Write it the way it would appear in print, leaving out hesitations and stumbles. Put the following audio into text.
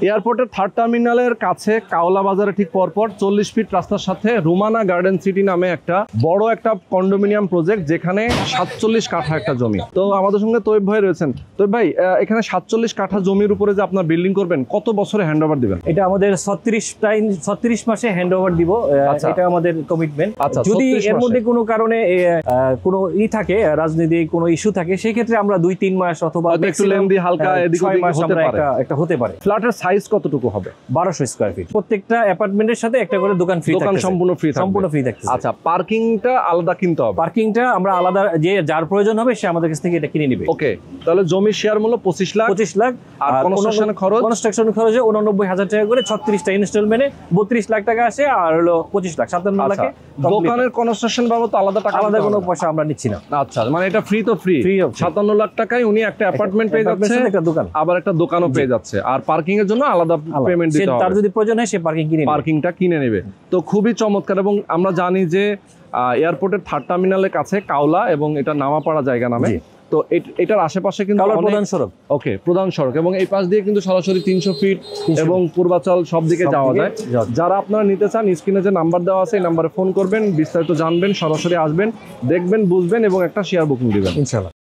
এয়ারপোর্টের 3rd টার্মিনালের কাছে কাওলা বাজারে ঠিক পরপর 40 ফিট রাস্তার সাথে রুমানা গার্ডেন সিটি নামে একটা বড় একটা কন্ডোমিনিয়াম প্রজেক্ট, যেখানে 47 কাঠা একটা জমি। তো আমাদের সঙ্গে তৈব ভাই রয়েছেন। তৈব ভাই, এখানে 47 কাঠা জমির উপরে যে আপনার বিল্ডিং করবেন, কত বছরে হ্যান্ড ওভার দিবেন? এটা আমাদের 36 মাসে হ্যান্ড ওভার দিব, এটা আমাদের কমিটমেন্ট। যদি এর মধ্যে কোনো কারণে কোনো থাকে, রাজনৈতিক কোনো ইস্যু থাকে, সেই ক্ষেত্রে আমরা 2-3 মাস অথবা একটু লেন্দি হালকা এদিক ওদিক একটা হতে পারে। ফ্ল্যাটের সাইজ কতটুকু হবে? 1200 স্কয়ার ফিট। প্রত্যেকটা অ্যাপার্টমেন্টের সাথে একটা করে দোকান ফ্রি, দোকান সম্পূর্ণ ফ্রি থাকবে। আচ্ছা, পার্কিংটা আলাদা কিনতে হবে? পার্কিংটা আমরা আলাদা, যে যার প্রয়োজন হবে সে আমাদের কাছ থেকে এটা কিনে নিবে। ওকে, তাহলে জমির শেয়ার মূল্য 25 লাখ, আর কনস্ট্রাকশন খরচে 89,000 টাকা করে, 36টা ইনস্টলমেন্টে 32 লাখ টাকা আসে, আর হলো 25 লাখ 57 লাখে। দোকানের কনস্ট্রাকশন বাবদ আলাদা টাকা, আলাদা কোনো পয়সা আমরা নিচ্ছি না। আচ্ছা, মানে এটা ফ্রি তো ফ্রি 57 লাখ টাকায় উনি একটা অ্যাপার্টমেন্ট পেয়ে যাচ্ছে, একটা দোকান, আবার একটা দোকানও পেয়ে যাচ্ছে, আর পার্কিং এর জন্য আলাদা পেমেন্ট দিতে হবে। তার যদি প্রয়োজন হয় সে পার্কিংটা কিনে নেবে। তো খুবই চমৎকার। এবং আমরা জানি যে এয়ারপোর্টের 3rd টার্মিনালের কাছে কাওলা, এবং এটা নামাপাড়া জায়গা নামে। তো এটার আশেপাশে কিন্তু প্রধান সড়ক, ওকে, প্রধান সড়ক, এবং এই পাশ দিয়ে কিন্তু সরাসরি 300 ফিট এবং পূর্বাচল সব দিকে যাওয়া যায়। যারা আপনারা নিতে চান, স্ক্রিনে যে নাম্বার দেওয়া আছে এই নাম্বারে ফোন করবেন, বিস্তারিত জানবেন, সরাসরি আসবেন, দেখবেন, বুঝবেন এবং একটা শেয়ার বুকিং দিবেন ইনশাআল্লাহ।